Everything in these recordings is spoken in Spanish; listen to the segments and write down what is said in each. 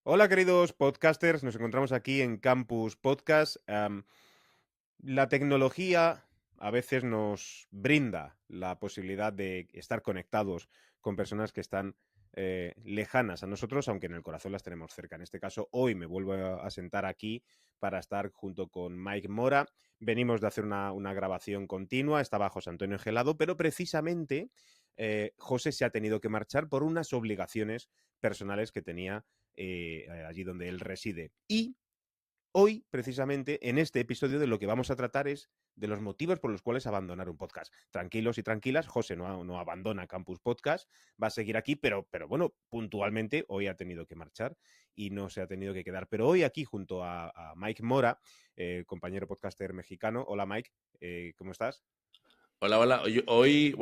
Hola queridos podcasters, nos encontramos aquí en Campus Podcast. La tecnología a veces nos brinda la posibilidad de estar conectados con personas que están lejanas a nosotros, aunque en el corazón las tenemos cerca. En este caso, hoy me vuelvo a sentar aquí para estar junto con Mike Mora. Venimos de hacer una grabación continua, estaba José Antonio Gelado, pero precisamente José se ha tenido que marchar por unas obligaciones personales que tenía allí donde él reside. Y hoy, precisamente, en este episodio de lo que vamos a tratar es de los motivos por los cuales abandonar un podcast. Tranquilos y tranquilas, José no abandona Campus Podcast, va a seguir aquí, pero bueno, puntualmente hoy ha tenido que marchar y no se ha tenido que quedar. Pero hoy aquí junto a Mike Mora, compañero podcaster mexicano. Hola Mike, ¿cómo estás? Hola, hola. Hoy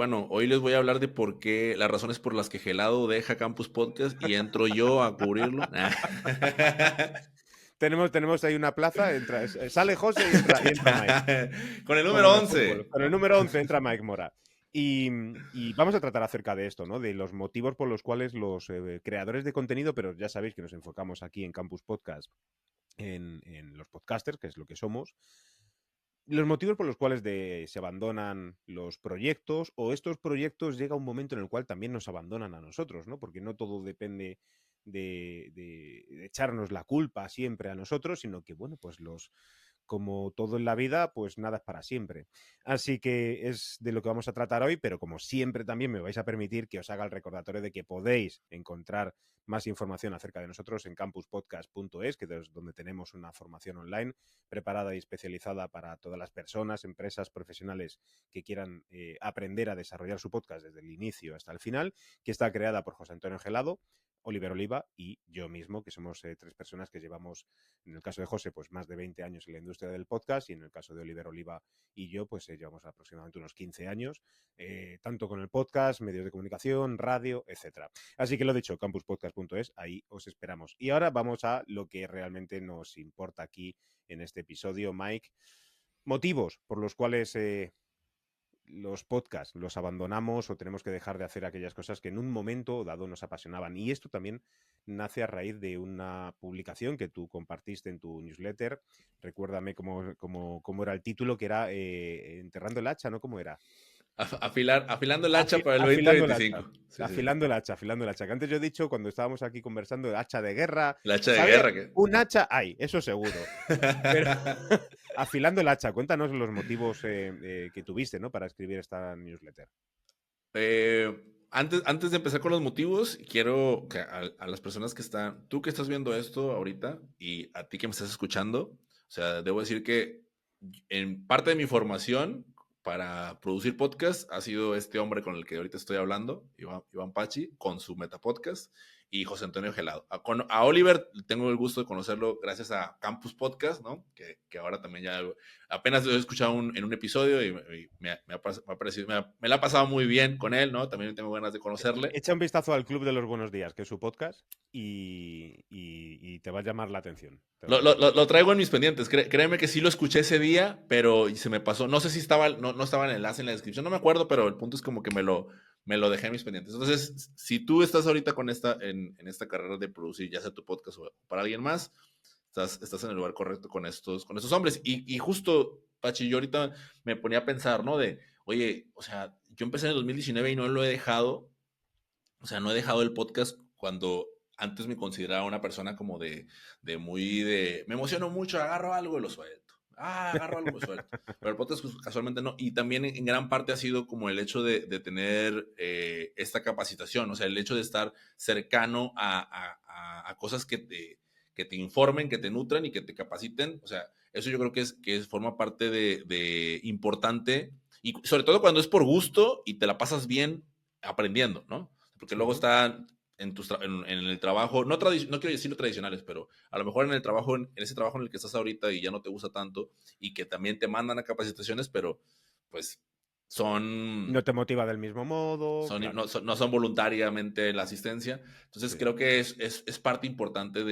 les voy a hablar de por qué, las razones por las que Gelado deja Campus Podcast y entro yo a cubrirlo. Tenemos ahí una plaza, sale José y entra Mike. Con el Como número en el 11, fútbol. Con el ¿no? número 11 entra Mike Mora. Y vamos a tratar acerca de esto, ¿no? De los motivos por los cuales los creadores de contenido, pero ya sabéis que nos enfocamos aquí en Campus Podcast en los podcasters, que es lo que somos, los motivos por los cuales se abandonan los proyectos o estos proyectos llega un momento en el cual también nos abandonan a nosotros, ¿no? Porque no todo depende de echarnos la culpa siempre a nosotros, sino que, bueno, pues como todo en la vida, pues nada es para siempre. Así que es de lo que vamos a tratar hoy, pero como siempre también me vais a permitir que os haga el recordatorio de que podéis encontrar más información acerca de nosotros en campuspodcast.es, que es donde tenemos una formación online preparada y especializada para todas las personas, empresas, profesionales que quieran aprender a desarrollar su podcast desde el inicio hasta el final, que está creada por José Antonio Gelado, Oliver Oliva y yo mismo, que somos tres personas que llevamos, en el caso de José, pues más de 20 años en la industria del podcast, y en el caso de Oliver Oliva y yo, pues llevamos aproximadamente unos 15 años, tanto con el podcast, medios de comunicación, radio, etcétera. Así que lo dicho, campuspodcast.es, ahí os esperamos. Y ahora vamos a lo que realmente nos importa aquí en este episodio, Mike. Motivos por los cuales los podcasts los abandonamos o tenemos que dejar de hacer aquellas cosas que en un momento dado nos apasionaban. Y esto también nace a raíz de una publicación que tú compartiste en tu newsletter. Recuérdame cómo era el título, que era Enterrando el hacha, ¿no? ¿Cómo era? Afilando el hacha para el Afilando el hacha. 2025. Sí, sí, sí. Afilando el hacha, afilando el hacha. Que antes yo he dicho, cuando estábamos aquí conversando, de hacha de guerra. El hacha de ¿Sabe? guerra que. Un hacha hay, eso seguro. Pero afilando el hacha, cuéntanos los motivos que tuviste, ¿no? Para escribir esta newsletter. Antes de empezar con los motivos, quiero que a las personas que están, tú que estás viendo esto ahorita y a ti que me estás escuchando, o sea, debo decir que en parte de mi formación para producir podcast ha sido este hombre con el que ahorita estoy hablando, Iván Pachi, con su Metapodcast, y José Antonio Gelado. A Oliver tengo el gusto de conocerlo gracias a Campus Podcast, ¿no? Que ahora también ya apenas lo he escuchado en un episodio y me la ha pasado muy bien con él, ¿no? También tengo ganas de conocerle. Echa un vistazo al Club de los Buenos Días, que es su podcast, y te va a llamar la atención. Te va a llamar la Lo atención. traigo en mis pendientes. Créeme que sí lo escuché ese día, pero se me pasó. No sé si estaba, no estaba el enlace en la descripción, no me acuerdo, pero el punto es como que me lo dejé en mis pendientes. Entonces, si tú estás ahorita en esta carrera de producir, ya sea tu podcast o para alguien más, estás en el lugar correcto con estos hombres. Y justo, Pachi, yo ahorita me ponía a pensar, ¿no? Oye, o sea, yo empecé en el 2019 y no lo he dejado. O sea, no he dejado el podcast cuando antes me consideraba una persona como me emociono mucho, agarro algo y lo suelto. Agarro algo y lo suelto. Pero el podcast casualmente no. Y también en gran parte ha sido como el hecho de tener esta capacitación, o sea, el hecho de estar cercano a cosas que te informen, que te nutran y que te capaciten. O sea, eso yo creo forma parte de importante. Y sobre todo cuando es por gusto y te la pasas bien aprendiendo, ¿no? Porque luego Ujú. está en el trabajo, no quiero decirlo tradicionales, pero a lo mejor en el trabajo, en ese trabajo en el que estás ahorita y ya no te gusta tanto y que también te mandan a capacitaciones, pero pues son, No te motiva del mismo modo, son, claro. no son voluntariamente la asistencia. Entonces Sí. creo que es parte importante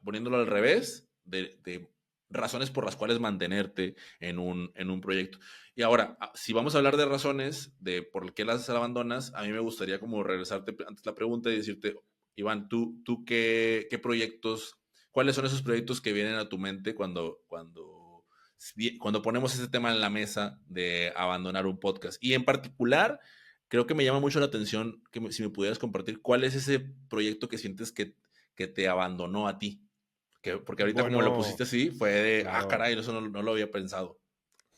poniéndolo al revés, de razones por las cuales mantenerte en un proyecto. Y ahora, si vamos a hablar de razones de por qué las abandonas, a mí me gustaría como regresarte antes la pregunta y decirte, Iván, ¿tú qué proyectos, cuáles son esos proyectos que vienen a tu mente cuando ponemos ese tema en la mesa de abandonar un podcast? Y en particular, creo que me llama mucho la atención si me pudieras compartir cuál es ese proyecto que sientes que te abandonó a ti. Porque ahorita como lo Bueno, pusiste así, fue de, claro. caray, eso no lo había pensado.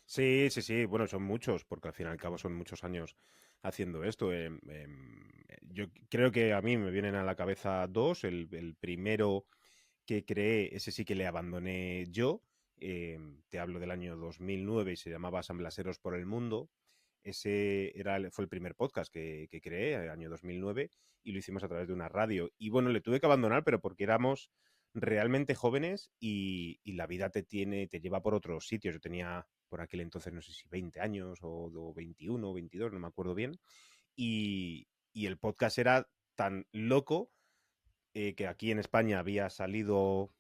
Sí, sí, sí. Bueno, son muchos, porque al fin y al cabo son muchos años haciendo esto. Yo creo que a mí me vienen a la cabeza dos. El primero que creé, ese sí que le abandoné yo. Te hablo del año 2009 y se llamaba Samblaseros por el Mundo. Fue el primer podcast que creé, el año 2009, y lo hicimos a través de una radio. Y bueno, le tuve que abandonar, pero porque éramos realmente jóvenes y la vida te lleva por otros sitios. Yo tenía por aquel entonces, no sé si 20 años o 21 o 22, no me acuerdo bien. Y el podcast era tan loco que aquí en España había salido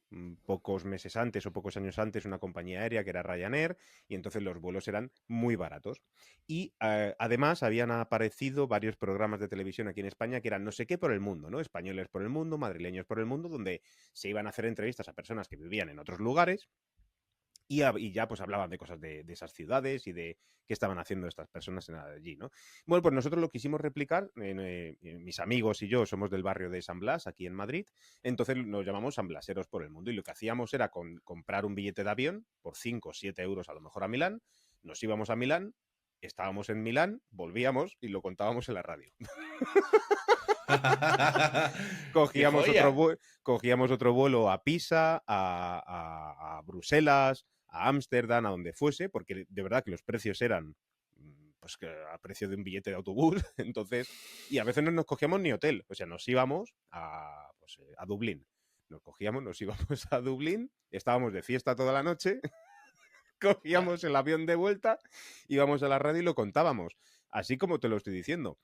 pocos meses antes o pocos años antes una compañía aérea que era Ryanair, y entonces los vuelos eran muy baratos. Y además habían aparecido varios programas de televisión aquí en España que eran no sé qué por el mundo, ¿no? Españoles por el mundo, madrileños por el mundo, donde se iban a hacer entrevistas a personas que vivían en otros lugares y ya pues hablaban de cosas de esas ciudades y de qué estaban haciendo estas personas allí, ¿no? Bueno, pues nosotros lo quisimos replicar, mis amigos y yo somos del barrio de San Blas, aquí en Madrid, entonces nos llamamos San Blaseros por el Mundo y lo que hacíamos era comprar un billete de avión por 5 o 7 euros a lo mejor a Milán, nos íbamos a Milán, estábamos en Milán, volvíamos y lo contábamos en la radio. ¡Qué cogíamos, otro joya! cogíamos otro vuelo a Pisa, a Bruselas, a Ámsterdam, a donde fuese, porque de verdad que los precios eran pues a precio de un billete de autobús, entonces, y a veces no nos cogíamos ni hotel, o sea, nos íbamos a Dublín, nos íbamos a Dublín, estábamos de fiesta toda la noche, Ya. cogíamos el avión de vuelta, íbamos a la radio y lo contábamos, así como te lo estoy diciendo.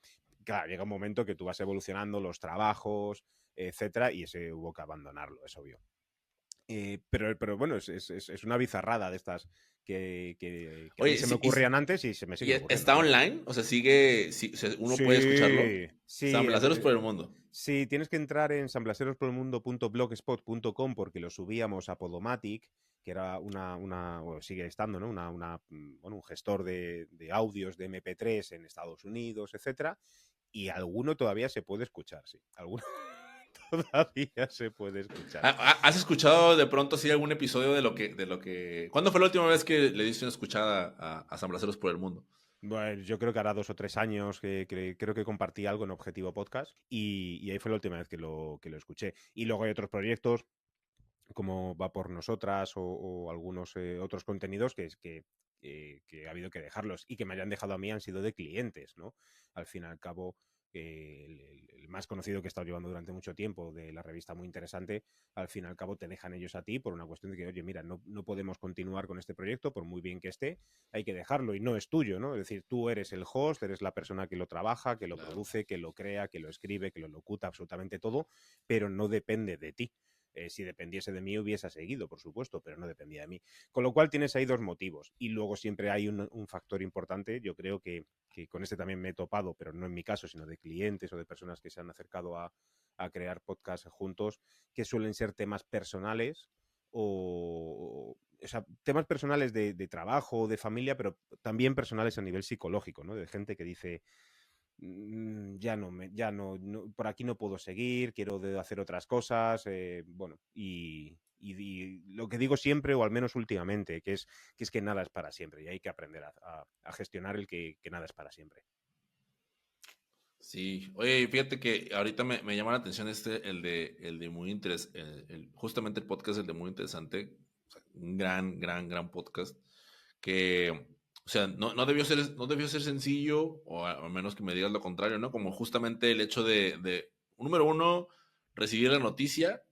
Claro, llega un momento que tú vas evolucionando los trabajos, etcétera, y ese hubo que abandonarlo, es obvio. Pero bueno, es una bizarrada de estas que a mí Oye, se me ocurrían antes y se me siguen ocurriendo, ¿está claro. online? O sea, o sea, uno puede escucharlo. Sí, San sí, Blaseros por el mundo. sí, tienes que entrar en sanblaserosporelmundo.blogspot.com porque lo subíamos a Podomatic, que era bueno, sigue estando, ¿no? Bueno, un gestor de audios de MP3 en Estados Unidos, etcétera, y alguno todavía se puede escuchar, sí. Alguno todavía se puede escuchar. ¿Has escuchado de pronto sí algún episodio ¿Cuándo fue la última vez que le diste una escuchada a San Blaseros por el mundo? Bueno, yo creo que hará 2 o 3 años que creo que compartí algo en Objetivo Podcast y ahí fue la última vez que lo escuché. Y luego hay otros proyectos como Va por Nosotras o algunos otros contenidos que ha habido que dejarlos y que me hayan dejado a mí han sido de clientes, ¿no? Al fin y al cabo, el más conocido que he estado llevando durante mucho tiempo de la revista Muy Interesante, al fin y al cabo te dejan ellos a ti por una cuestión de que, oye, mira, no podemos continuar con este proyecto, por muy bien que esté, hay que dejarlo y no es tuyo, ¿no? Es decir, tú eres el host, eres la persona que lo trabaja, que lo Claro. produce, que lo crea, que lo escribe, que lo locuta, absolutamente todo, pero no depende de ti. Si dependiese de mí hubiese seguido, por supuesto, pero no dependía de mí. Con lo cual tienes ahí dos motivos. Y luego siempre hay un factor importante. Yo creo que con este también me he topado, pero no en mi caso, sino de clientes o de personas que se han acercado a crear podcasts juntos, que suelen ser temas personales o sea, temas personales de trabajo, de familia, pero también personales a nivel psicológico, ¿no? De gente que dice, por aquí no puedo seguir, quiero hacer otras cosas, bueno, y lo que digo siempre, o al menos últimamente, que es que nada es para siempre y hay que aprender a gestionar el que nada es para siempre. Sí, oye, fíjate que ahorita me llama la atención el de muy interesante, justamente el podcast, el de muy interesante, o sea, un gran podcast, que, o sea, no debió ser sencillo, o a menos que me digas lo contrario, ¿no? Como justamente el hecho número uno, recibir la noticia,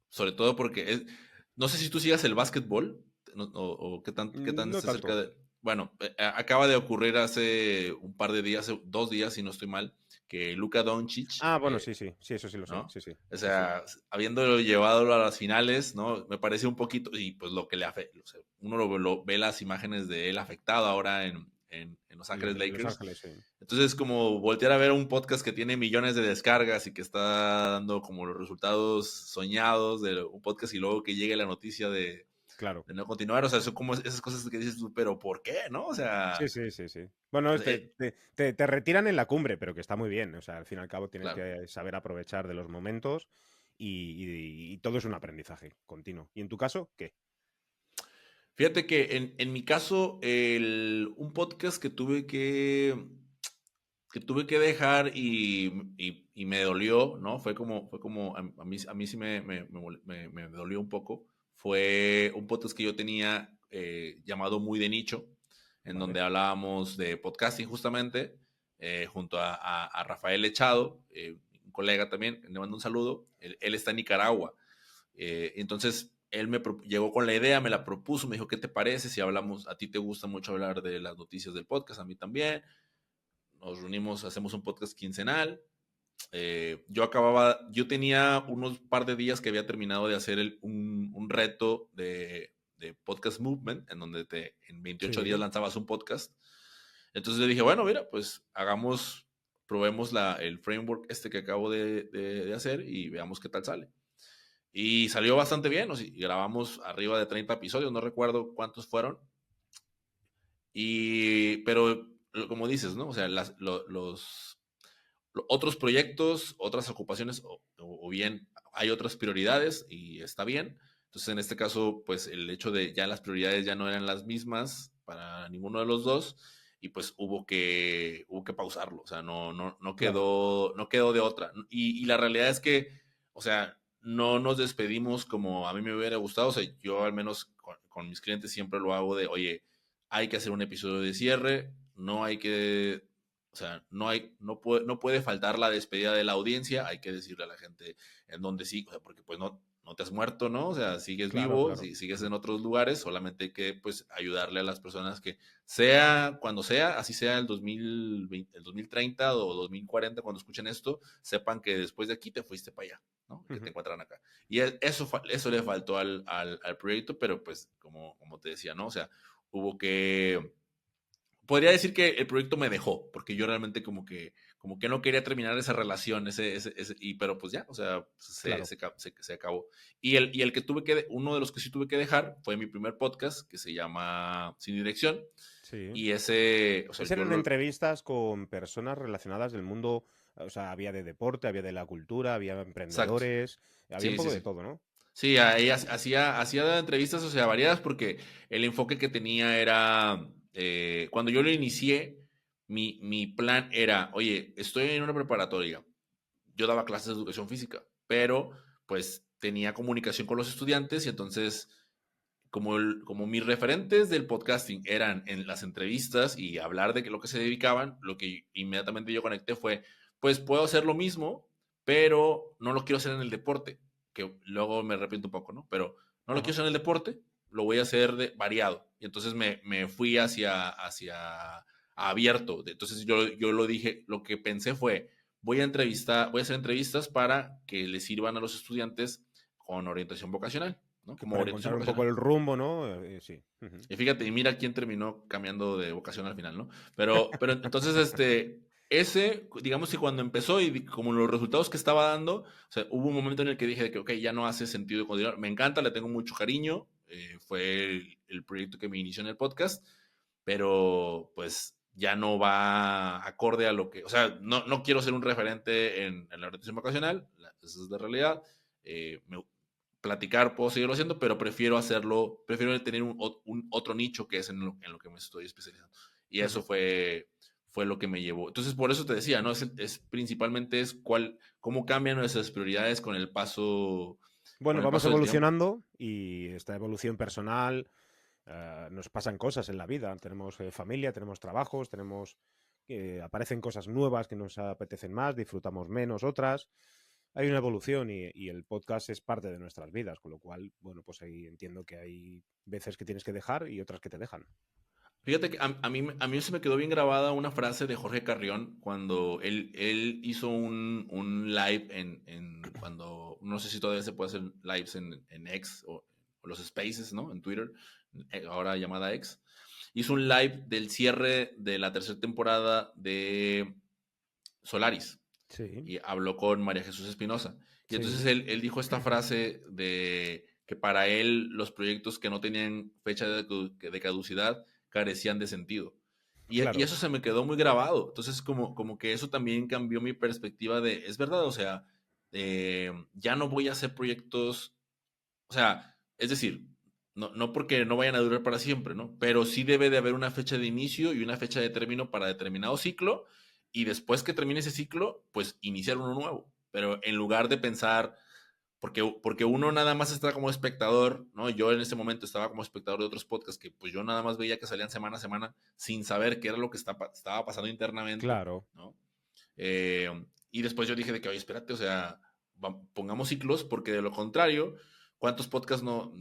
sobre todo porque no sé si tú sigas el básquetbol, o qué tan No está cerca tanto. de... Bueno, acaba de ocurrir hace un par de días, hace 2 días, si no estoy mal, que Luka Doncic, Ah, bueno, sí, sí, sí, eso sí lo sé, ¿no? sí, sí, O sí, sí. sea, habiéndolo llevado a las finales, ¿no? Me parece un poquito, y pues lo que le afecta, o sea, uno ve las imágenes de él afectado ahora en Los Ángeles Los Lakers. Ángeles, sí. Entonces, como voltear a ver un podcast que tiene millones de descargas y que está dando como los resultados soñados de un podcast y luego que llegue la noticia de Claro. no continuar, o sea, son como esas cosas que dices tú, pero ¿por qué? ¿No? O sea, Sí. Bueno, eh, te retiran en la cumbre, pero que está muy bien. O sea, al fin y al cabo tienes claro. que saber aprovechar de los momentos y todo es un aprendizaje continuo. ¿Y en tu caso, qué? Fíjate que en mi caso, un podcast que tuve que dejar y me dolió, ¿no? Fue como a mí sí me dolió un poco. Fue un podcast que yo tenía llamado Muy de Nicho, en Vale. donde hablábamos de podcasting justamente, junto a Rafael Echado, un colega también, le mando un saludo. Él está en Nicaragua. Entonces, él llegó con la idea, me la propuso, me dijo, ¿qué te parece si hablamos? A ti te gusta mucho hablar de las noticias del podcast, a mí también. Nos reunimos, hacemos un podcast quincenal. Yo tenía unos par de días que había terminado de hacer un reto de Podcast Movement, en donde en 28 días Sí. lanzabas un podcast. Entonces le dije, bueno, mira, pues probemos el framework que acabo de hacer y veamos qué tal sale. Y salió bastante bien, o sea, grabamos arriba de 30 episodios, no recuerdo cuántos fueron. Pero como dices, ¿no? O sea, los otros proyectos, otras ocupaciones, o bien hay otras prioridades y está bien. Entonces, en este caso, pues el hecho de ya las prioridades ya no eran las mismas para ninguno de los dos y pues hubo que pausarlo. O sea, Claro. no quedó de otra. Y la realidad es que, o sea, no nos despedimos como a mí me hubiera gustado. O sea, yo al menos con mis clientes siempre lo hago de, oye, hay que hacer un episodio de cierre, no hay que, o sea, no puede faltar la despedida de la audiencia, hay que decirle a la gente en dónde sí, o sea, porque pues no te has muerto, ¿no? O sea, sigues Claro, vivo, claro. sigues Ujú. en otros lugares, solamente hay que pues ayudarle a las personas que sea cuando sea, así sea el 2020, el 2030 o 2040 cuando escuchen esto, sepan que después de aquí te fuiste para allá, ¿no? Que te Ujú. encuentran acá. Y eso le faltó al proyecto, pero pues como te decía, ¿no? O sea, hubo que podría decir que el proyecto me dejó, porque yo realmente como que no quería terminar esa relación, pero pues ya, o sea, Claro. se acabó. Y el que uno de los que sí tuve que dejar fue mi primer podcast, que se llama Sin Dirección, Sí. y ese, o sea, Esas eran entrevistas con personas relacionadas del mundo, o sea, había de deporte, había de la cultura, había exacto, emprendedores, había un sí, sí, poco de sí. todo, ¿no? Sí, ahí hacía entrevistas, o sea, variadas, porque el enfoque que tenía era, cuando yo lo inicié, mi plan era, oye, estoy en una preparatoria, yo daba clases de educación física, pero pues tenía comunicación con los estudiantes y entonces, como mis referentes del podcasting eran en las entrevistas y hablar de lo que se dedicaban, lo que inmediatamente yo conecté fue, pues puedo hacer lo mismo, pero no lo quiero hacer en el deporte, que luego me arrepiento un poco, ¿no? Pero no lo quiero Ajá. hacer en el deporte, lo voy a hacer variado. Y entonces me fui hacia abierto. Entonces yo lo dije, lo que pensé fue, voy a hacer entrevistas para que les sirvan a los estudiantes con orientación vocacional, ¿no? Que Como para orientación encontrar un poco vocacional. el rumbo, ¿no? Sí. Ujú. Y fíjate, y mira quién terminó cambiando de vocación al final, ¿no? Pero entonces, digamos que cuando empezó y como los resultados que estaba dando, o sea, hubo un momento en el que dije de que, ok, ya no hace sentido continuar. Me encanta, le tengo mucho cariño. Fue el proyecto que me inició en el podcast, pero pues ya no va acorde a lo que, o sea, no quiero ser un referente en la orientación vocacional, esa es la realidad. Platicar puedo seguirlo haciendo, pero prefiero tener un otro nicho que es en lo que me estoy especializando. Y eso Ujú. fue lo que me llevó. Entonces, por eso te decía, ¿no? Principalmente cómo cambian nuestras prioridades con Bueno, el vamos paso del tiempo. evolucionando y esta evolución personal, nos pasan cosas en la vida. Tenemos familia, tenemos trabajos, aparecen cosas nuevas que nos apetecen más, disfrutamos menos otras. Hay una evolución y el podcast es parte de nuestras vidas, con lo cual, bueno, pues ahí entiendo que hay veces que tienes que dejar y otras que te dejan. Fíjate que a mí se me quedó bien grabada una frase de Jorge Carrión cuando él hizo un live cuando, no sé si todavía se puede hacer lives en X, o los Spaces, ¿no? En Twitter, ahora llamada X. Hizo un live del cierre de la tercera temporada de Solaris Sí, y habló con María Jesús Espinosa. Y entonces sí, él dijo esta frase de que para él los proyectos que no tenían fecha de caducidad carecían de sentido. Y claro, eso se me quedó muy grabado. Entonces como que eso también cambió mi perspectiva de, es verdad, o sea, ya no voy a hacer proyectos, o sea, es decir, no porque no vayan a durar para siempre, ¿no? Pero sí debe de haber una fecha de inicio y una fecha de término para determinado ciclo y después que termine ese ciclo, pues iniciar uno nuevo. Pero en lugar de pensar, porque uno nada más está como espectador, ¿no? Yo en ese momento estaba como espectador de otros podcasts que pues yo nada más veía que salían semana a semana sin saber qué era lo que estaba pasando internamente, claro. ¿no? Eh, y después yo dije de que, oye, espérate, o sea, pongamos ciclos, porque de lo contrario, ¿cuántos podcasts no?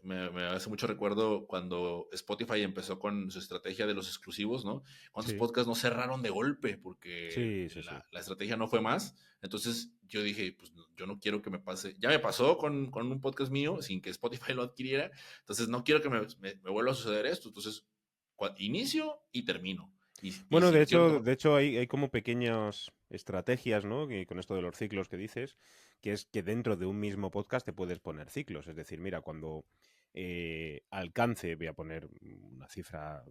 Me hace mucho recuerdo cuando Spotify empezó con su estrategia de los exclusivos, ¿no? ¿Cuántos Sí, podcasts no cerraron de golpe porque sí, sí, sí. la estrategia no fue más? Entonces yo dije, pues yo no quiero que me pase. Ya me pasó con un podcast mío sin que Spotify lo adquiriera, entonces no quiero que me vuelva a suceder esto. Entonces, inicio y termino. Y Bueno, si lo quiero tomar. de hecho hay como pequeñas estrategias, ¿no? Que con esto de los ciclos que dices, que es que dentro de un mismo podcast te puedes poner ciclos. Es decir, mira, cuando alcance, voy a poner una cifra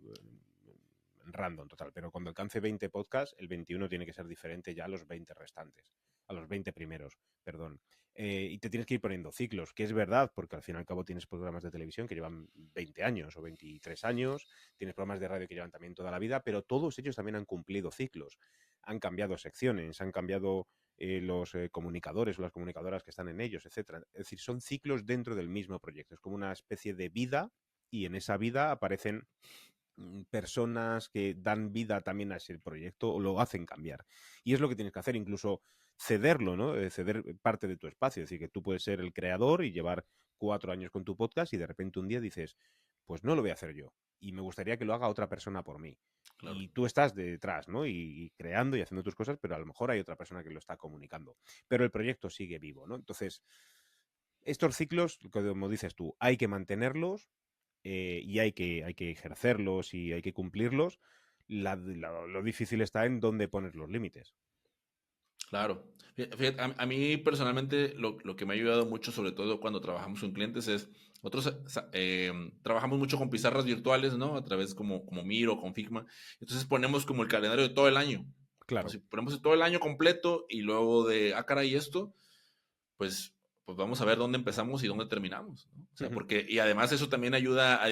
random total, pero cuando alcance 20 podcasts, el 21 tiene que ser diferente ya a los 20 restantes, a los 20 primeros, perdón. Y te tienes que ir poniendo ciclos, que es verdad, porque al fin y al cabo tienes programas de televisión que llevan 20 años o 23 años, tienes programas de radio que llevan también toda la vida, pero todos ellos también han cumplido ciclos, han cambiado secciones, han cambiado los comunicadores o las comunicadoras que están en ellos, etcétera. Es decir, son ciclos dentro del mismo proyecto, es como una especie de vida y en esa vida aparecen personas que dan vida también a ese proyecto o lo hacen cambiar. Y es lo que tienes que hacer, incluso cederlo, ¿no? Ceder parte de tu espacio. Es decir, que tú puedes ser el creador y llevar 4 años con tu podcast y de repente un día dices, pues no lo voy a hacer yo. Y me gustaría que lo haga otra persona por mí. Claro. Y tú estás detrás, ¿no? Y creando y haciendo tus cosas, pero a lo mejor hay otra persona que lo está comunicando. Pero el proyecto sigue vivo, ¿no? Entonces, estos ciclos, como dices tú, hay que mantenerlos y hay que ejercerlos y hay que cumplirlos. Lo difícil está en dónde pones los límites. Claro. Fíjate, a mí personalmente lo que me ha ayudado mucho, sobre todo cuando trabajamos con clientes, es nosotros trabajamos mucho con pizarras virtuales, ¿no? A través como Miro, con Figma. Entonces ponemos como el calendario de todo el año. ¿No? Claro. Si ponemos todo el año completo y luego de, caray, esto, pues, pues vamos a ver dónde empezamos y dónde terminamos, ¿no? O sea, Ujú. porque, y además eso también ayuda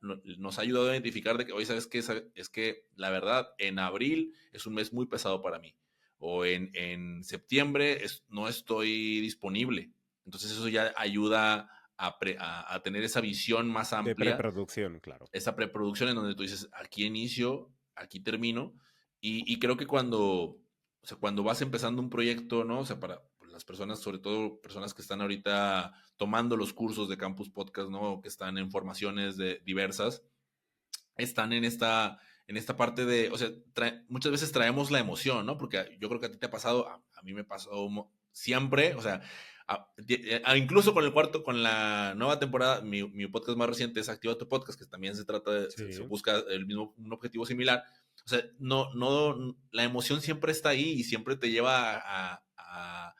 nos ha ayudado a identificar de que, oye, ¿sabes qué? Es que la verdad, en abril es un mes muy pesado para mí. O en septiembre no estoy disponible. Entonces eso ya ayuda a tener esa visión más De amplia, preproducción, claro. esa preproducción en donde tú dices, aquí inicio, aquí termino. Y creo que o sea, cuando vas empezando un proyecto, ¿no? O sea, para las personas, sobre todo personas que están ahorita tomando los cursos de Campus Podcast, ¿no? O que están en formaciones diversas, están en esta parte de, o sea, muchas veces traemos la emoción, ¿no? Porque yo creo que a ti te ha pasado, a mí me pasó siempre, o sea, incluso con la nueva temporada, mi podcast más reciente es Activa tu Podcast, que también se trata se Sí. busca un objetivo similar. O sea, la emoción siempre está ahí y siempre te lleva a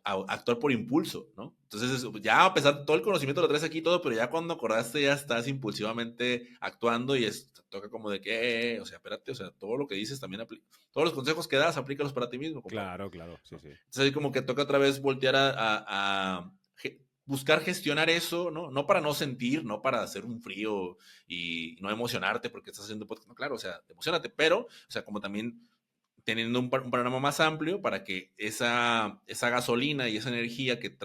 actuar por impulso, ¿no? Entonces, ya a pesar de todo el conocimiento lo traes aquí y todo, pero ya cuando acordaste ya estás impulsivamente actuando y toca como de que, o sea, espérate, o sea, todo lo que dices también aplica, todos los consejos que das, aplícalos para ti mismo, compadre, Claro, claro, sí, ¿no? sí. Entonces, ahí como que toca otra vez voltear buscar gestionar eso, ¿no? No para no sentir, no para hacer un frío y no emocionarte porque estás haciendo podcast, no, claro, o sea, emocionate, pero, o sea, como también teniendo un panorama más amplio para que esa gasolina y esa energía que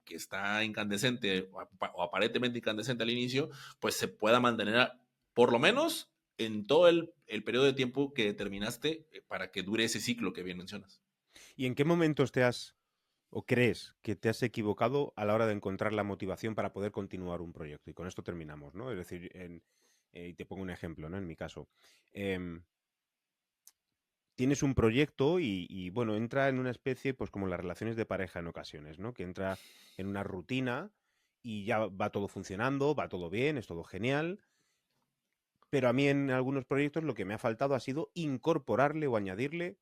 está incandescente o aparentemente incandescente al inicio, pues se pueda mantener por lo menos en todo el periodo de tiempo que determinaste para que dure ese ciclo que bien mencionas. ¿Y en qué momentos te has o crees que te has equivocado a la hora de encontrar la motivación para poder continuar un proyecto? Y con esto terminamos, ¿no? Es decir, y te pongo un ejemplo, ¿no? En mi caso. Em, tienes un proyecto bueno, entra en una especie, pues como las relaciones de pareja en ocasiones, ¿no? Que entra en una rutina y ya va todo funcionando, va todo bien, es todo genial. Pero a mí en algunos proyectos lo que me ha faltado ha sido incorporarle o añadirle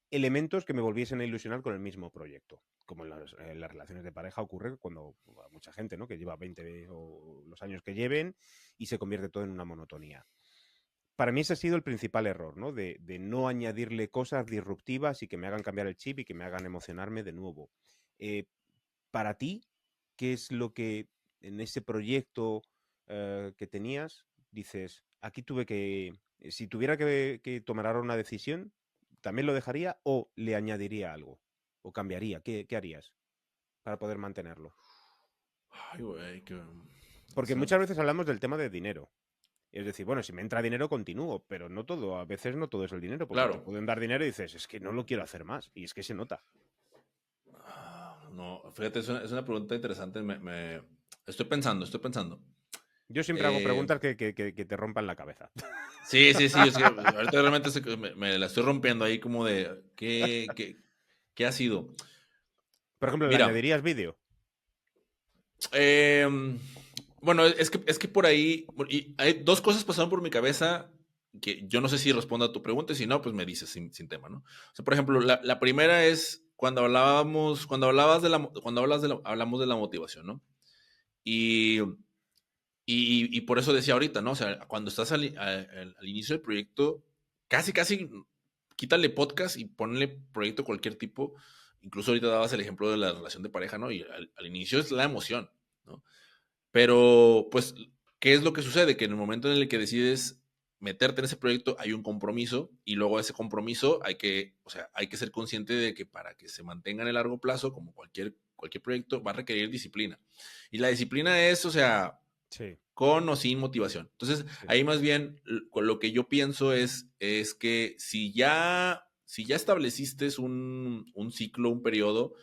elementos que me volviesen a ilusionar con el mismo proyecto. Como en las relaciones de pareja ocurre cuando a mucha gente, ¿no? Que lleva 20 o los años que lleven y se convierte todo en una monotonía. Para mí ese ha sido el principal error, ¿no? De no añadirle cosas disruptivas y que me hagan cambiar el chip y que me hagan emocionarme de nuevo. Eh, para ti, ¿qué es lo que en ese proyecto que tenías dices, aquí tuve que, si tuviera que tomar ahora una decisión, también lo dejaría o le añadiría algo? ¿O cambiaría? ¿Qué harías para poder mantenerlo? Ay, güey, que... Porque muchas veces hablamos del tema de dinero. Es decir, bueno, si me entra dinero, continúo, pero no todo, a veces no todo es el dinero, porque te Claro. pueden dar dinero y dices, es que no lo quiero hacer más, y es que se nota. No, fíjate, es una pregunta interesante. Estoy pensando. Yo siempre hago Eh, preguntas que te rompan la cabeza. sí, es que ahorita realmente me la estoy rompiendo ahí como de, ¿qué ha sido? Por ejemplo, ¿le Mira, añadirías vídeo? eh, bueno, es que por ahí, y hay dos cosas pasaron por mi cabeza que yo no sé si respondo a tu pregunta, y si no, pues me dices sin tema, ¿no? O sea, por ejemplo, la primera es hablamos de la motivación, ¿no? Y, y por eso decía ahorita, ¿no? O sea, cuando estás al inicio del proyecto, casi quítale podcast y ponle proyecto cualquier tipo. Incluso ahorita dabas el ejemplo de la relación de pareja, ¿no? Y al inicio es la emoción, ¿no? Pero, pues, ¿qué es lo que sucede? Que en el momento en el que decides meterte en ese proyecto hay un compromiso y luego ese compromiso o sea, hay que ser consciente de que para que se mantenga en el largo plazo, como cualquier proyecto, va a requerir disciplina. Y la disciplina es, o sea, Sí, con o sin motivación. Entonces, sí. ahí más bien con lo que yo pienso es que si ya estableciste un ciclo, un periodo,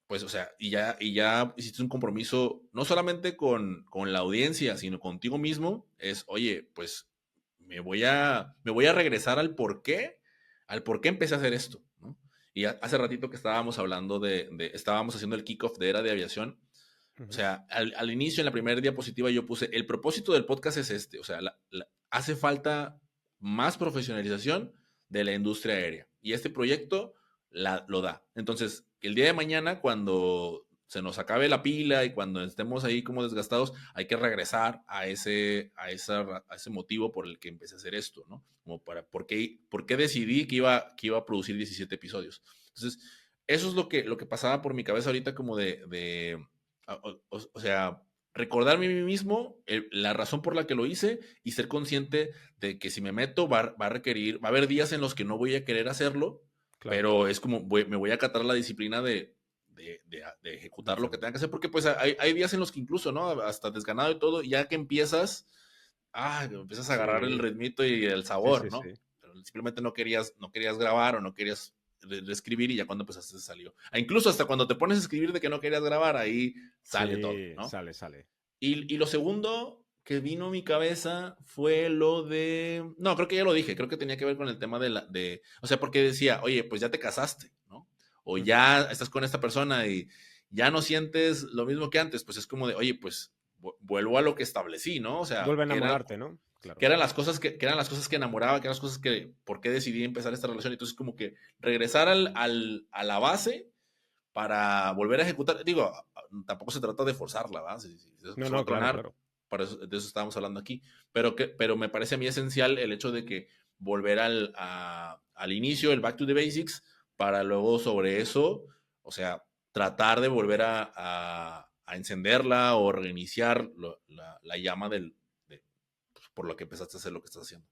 pues, o sea, y ya hiciste un compromiso, no solamente con la audiencia, sino contigo mismo, es, oye, pues me voy a regresar al por qué empecé a hacer esto, ¿no? Y hace ratito que estábamos hablando estábamos haciendo el kickoff de Era de Aviación. O Ujú. sea, al inicio, en la primera diapositiva, yo puse, el propósito del podcast es este, o sea, hace falta más profesionalización de la industria aérea. Y este proyecto lo da. Entonces, que el día de mañana, cuando se nos acabe la pila y cuando estemos ahí como desgastados, hay que regresar a ese motivo por el que empecé a hacer esto, ¿no? Como por qué decidí que iba a producir 17 episodios. Entonces, eso es lo que pasaba por mi cabeza ahorita como o sea, recordarme a mí mismo la razón por la que lo hice y ser consciente de que si me meto va a requerir, va a haber días en los que no voy a querer hacerlo, Claro, pero es como me voy a acatar la disciplina de de ejecutar lo que hacerlo. tenga que hacer, porque pues hay días en los que incluso, ¿no? Hasta desganado y todo, ya que empiezas a agarrar el Sí, ritmito y el sí, sí, sabor, ¿no? sí. Pero simplemente no querías grabar o no querías de escribir y ya cuando empezaste salió. Incluso hasta cuando te pones a escribir de que no querías grabar, ahí sale todo, Sí, ¿no? sale. Y lo segundo que vino a mi cabeza fue lo de... No, creo que ya lo dije, creo que tenía que ver con el tema o sea, porque decía, oye, pues ya te casaste, ¿no? O Ujú. ya estás con esta persona y ya no sientes lo mismo que antes, pues es como de, oye, pues vuelvo a lo que establecí, ¿no? O sea, Vuelve a enamorarte, ¿no? Claro. que eran las cosas que eran las cosas que enamoraba, que eran las cosas que, ¿por qué decidí empezar esta relación? Entonces, como que regresar a la base para volver a ejecutar. Digo, tampoco se trata de forzarla, ¿verdad? Si No, se va no, a claro, tronar, claro. de eso estábamos hablando aquí. Pero me parece a mí esencial el hecho de que volver al inicio, el back to the basics, para luego sobre eso, o sea, tratar de volver a encenderla o reiniciar la llama pues, por lo que empezaste a hacer lo que estás haciendo.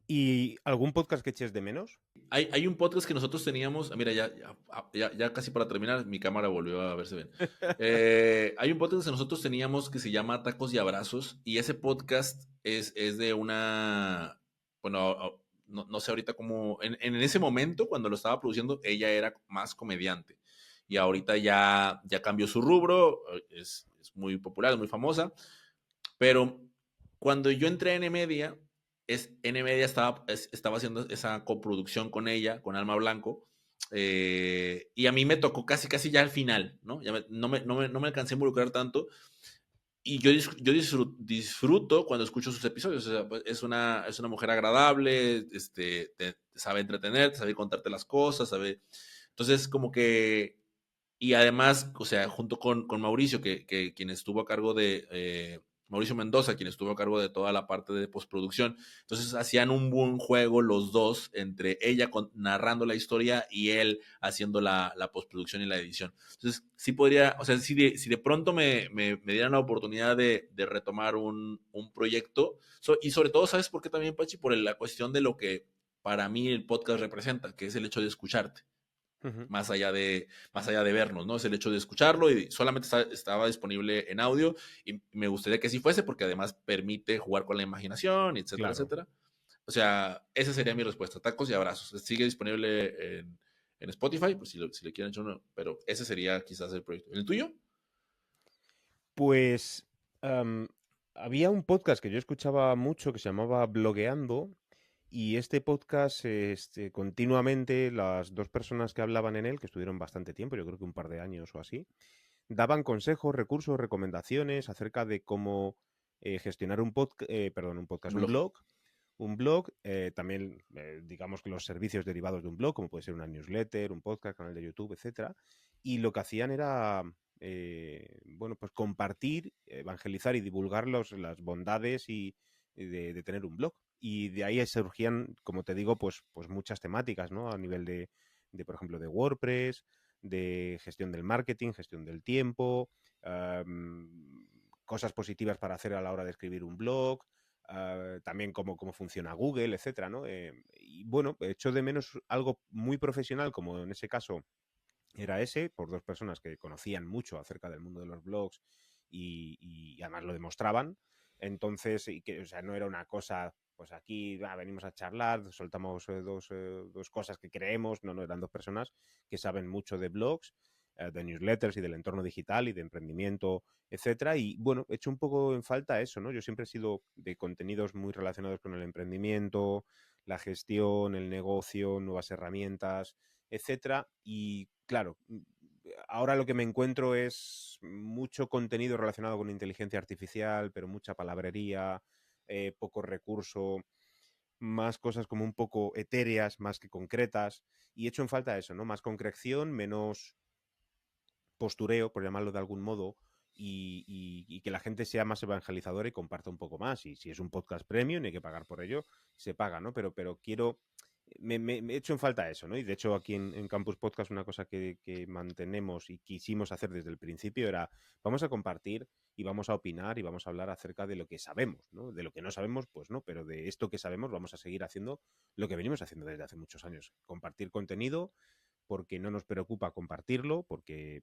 ¿Y algún podcast que eches de menos? Hay un podcast que nosotros teníamos, mira, ya casi para terminar, mi cámara volvió a verse bien. Hay un podcast que nosotros teníamos que se llama Tacos y Abrazos, y ese podcast es de una, bueno, no sé ahorita cómo, en ese momento, cuando lo estaba produciendo, ella era más comediante, y ahorita ya cambió su rubro, es muy popular, es muy famosa, pero cuando yo entré en N-Media, N-Media estaba haciendo esa coproducción con ella, con Alma Blanco, Y a mí me tocó casi ya al final, ¿no? No me alcancé a involucrar tanto. Y yo disfruto cuando escucho sus episodios. O sea, pues, es una mujer agradable, sabe entretener, sabe contarte las cosas, sabe. Entonces, como que. Y además, o sea, junto con Mauricio, que quien estuvo a cargo de. Mauricio Mendoza, quien estuvo a cargo de toda la parte de postproducción. Entonces hacían un buen juego los dos, entre ella narrando la historia y él haciendo la postproducción y la edición. Entonces, sí podría, o sea, si de pronto me dieran la oportunidad de retomar un proyecto, y sobre todo, ¿sabes por qué también, Pachi? Por la cuestión de lo que para mí el podcast representa, que es el hecho de escucharte Ujú. más allá de vernos, ¿no? Es el hecho de escucharlo y solamente estaba disponible en audio y me gustaría que así fuese porque además permite jugar con la imaginación, etcétera, Claro. etcétera. O sea, esa sería mi respuesta. Tacos y abrazos. Sigue disponible en Spotify, pues si le quieren echar uno, pero ese sería quizás el proyecto. ¿El tuyo? Pues había un podcast que yo escuchaba mucho que se llamaba Blogueando. Y este podcast, continuamente, las dos personas que hablaban en él, que estuvieron bastante tiempo, yo creo que un par de años o así, daban consejos, recursos, recomendaciones acerca de cómo gestionar un podcast, un Blog. blog. También, digamos que los servicios derivados de un blog, como puede ser una newsletter, un podcast, canal de YouTube, etcétera. Y lo que hacían era, bueno, pues compartir, evangelizar y divulgar las bondades de tener un blog. Y de ahí surgían, como te digo, pues muchas temáticas, ¿no? A nivel por ejemplo, de WordPress, de gestión del marketing, gestión del tiempo, cosas positivas para hacer a la hora de escribir un blog, también cómo funciona Google, etcétera, ¿no? Y bueno, echo de menos algo muy profesional, como en ese caso era ese, por dos personas que conocían mucho acerca del mundo de los blogs y además lo demostraban. Entonces, o sea, no era una cosa, pues aquí venimos a charlar, soltamos dos cosas que creemos, no, eran dos personas que saben mucho de blogs, de newsletters y del entorno digital y de emprendimiento, etcétera. Y bueno, he hecho un poco en falta eso, ¿no? Yo siempre he sido de contenidos muy relacionados con el emprendimiento, la gestión, el negocio, nuevas herramientas, etcétera. Y claro, ahora lo que me encuentro es mucho contenido relacionado con inteligencia artificial, pero mucha palabrería, poco recurso, más cosas como un poco etéreas, más que concretas. Y echo en falta eso, ¿no? Más concreción, menos postureo, por llamarlo de algún modo, y que la gente sea más evangelizadora y comparta un poco más. Y si es un podcast premium, hay que pagar por ello, se paga, ¿no? Pero quiero, me echo en falta eso, ¿no? Y de hecho aquí en Campus Podcast una cosa que mantenemos y quisimos hacer desde el principio era, vamos a compartir y vamos a opinar y vamos a hablar acerca de lo que sabemos, ¿no? De lo que no sabemos, pues no, pero de esto que sabemos vamos a seguir haciendo lo que venimos haciendo desde hace muchos años, compartir contenido porque no nos preocupa compartirlo, porque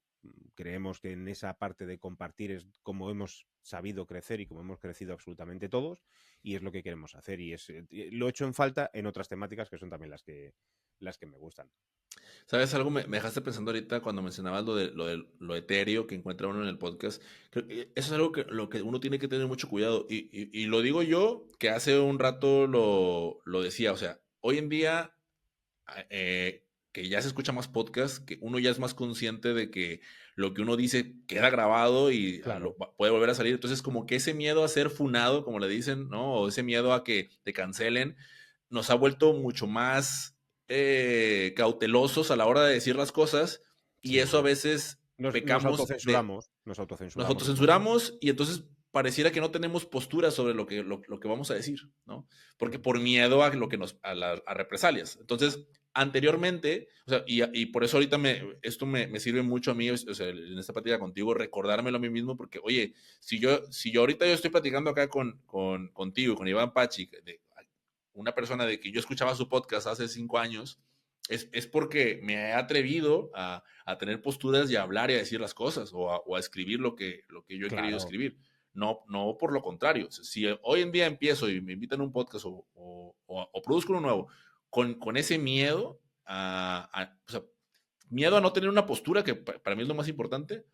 creemos que en esa parte de compartir es como hemos sabido crecer y como hemos crecido absolutamente todos, y es lo que queremos hacer. Y lo he hecho en falta en otras temáticas que son también las que me gustan. ¿Sabes algo? Me dejaste pensando ahorita cuando mencionabas lo etéreo que encuentra uno en el podcast. Creo que eso es algo lo que uno tiene que tener mucho cuidado. Y lo digo yo, que hace un rato lo decía. O sea, hoy en día, que ya se escucha más podcast, que uno ya es más consciente de que lo que uno dice queda grabado y Claro. puede volver a salir. Entonces, como que ese miedo a ser funado, como le dicen, ¿no? O ese miedo a que te cancelen, nos ha vuelto mucho más cautelosos a la hora de decir las cosas y eso a Sí. veces Nos pecamos autocensuramos, nos un poco. autocensuramos y entonces pareciera que no tenemos postura sobre lo que vamos a decir, ¿no? Porque Ujú. por miedo a lo que a represalias. Entonces, anteriormente, o sea, y por eso ahorita esto me sirve mucho a mí, o sea, en esta plática contigo, recordármelo a mí mismo, porque, oye, si yo ahorita yo estoy platicando acá contigo, con Iván Pachi, una persona de que yo escuchaba su podcast hace 5 años, es porque me he atrevido a tener posturas y a hablar y a decir las cosas o a escribir lo que yo he querido Claro. escribir. No por lo contrario. Si hoy en día empiezo y me invitan a un podcast o produzco uno nuevo con ese miedo o sea, miedo a no tener una postura que para mí es lo más importante,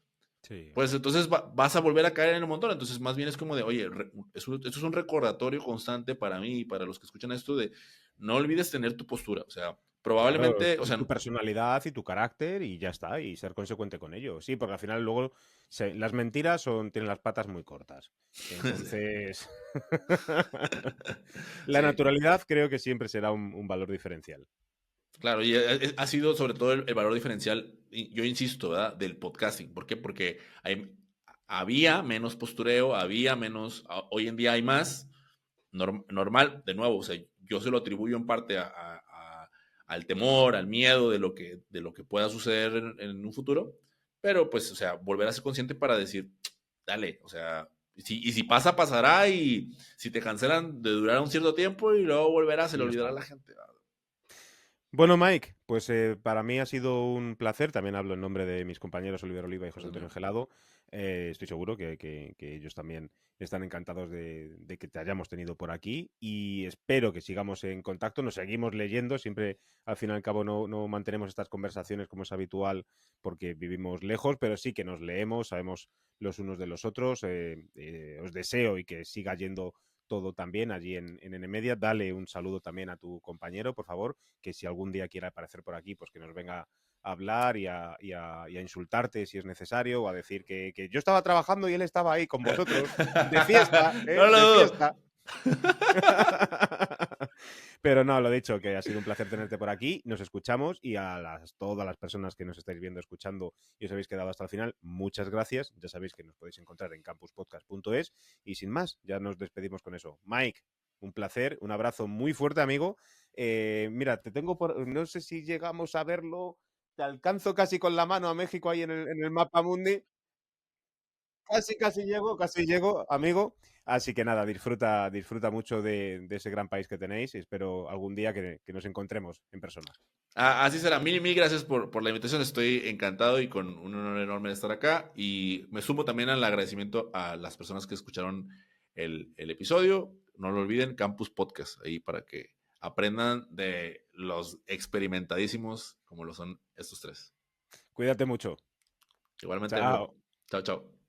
Sí. pues entonces vas a volver a caer en el montón. Entonces, más bien es como de, oye, esto es un recordatorio constante para mí y para los que escuchan esto de no olvides tener tu postura. O sea, Claro, Probablemente, o es sea, tu personalidad y tu carácter y ya está, y ser consecuente con ello. Sí, porque al final luego las mentiras tienen las patas muy cortas. Entonces, la sí, naturalidad creo que siempre será un valor diferencial. claro, y ha sido sobre todo el valor diferencial, y yo insisto, ¿verdad? Del podcasting. ¿Por qué? Porque había menos postureo, había menos, hoy en día hay más, normal, de nuevo, o sea, yo se lo atribuyo en parte al temor, al miedo de lo que pueda suceder en un futuro, pero pues, o sea, volver a ser consciente para decir, dale, o sea, y si pasa, pasará, y si te cancelan de durar un cierto tiempo y luego volverá, se Y le ya olvidará a está. la gente. Bueno, Mike, pues para mí ha sido un placer. También hablo en nombre de mis compañeros Oliver Oliva y José Perdón, Antonio mío. Gelado. Estoy seguro que ellos también están encantados de que te hayamos tenido por aquí y espero que sigamos en contacto. Nos seguimos leyendo. Siempre, al fin y al cabo, no mantenemos estas conversaciones como es habitual porque vivimos lejos, pero sí que nos leemos, sabemos los unos de los otros. Os deseo y que siga yendo todo también allí en N-Media. Dale un saludo también a tu compañero, por favor, que si algún día quiera aparecer por aquí, pues que nos venga a hablar y a insultarte si es necesario, o a decir que yo estaba trabajando y él estaba ahí con vosotros, de fiesta, No lo de dudo. fiesta. Pero no, lo dicho, que ha sido un placer tenerte por aquí. Nos escuchamos y a todas las personas que nos estáis viendo, escuchando y os habéis quedado hasta el final, muchas gracias. Ya sabéis que nos podéis encontrar en campuspodcast.es y sin más, ya nos despedimos con eso. Mike, un placer, un abrazo muy fuerte, amigo. Mira, te tengo no sé si llegamos a verlo. Te alcanzo casi con la mano a México ahí en el mapa mundi. Casi llego, amigo. Así que nada, disfruta mucho de ese gran país que tenéis y espero algún día que nos encontremos en persona. Así será. Mil gracias por la invitación. Estoy encantado y con un honor enorme de estar acá. Y me sumo también al agradecimiento a las personas que escucharon el episodio. No lo olviden, Campus Podcast, ahí para que aprendan de los experimentadísimos como lo son estos tres. Cuídate mucho. Igualmente, amigo. Chao. Chao, chao.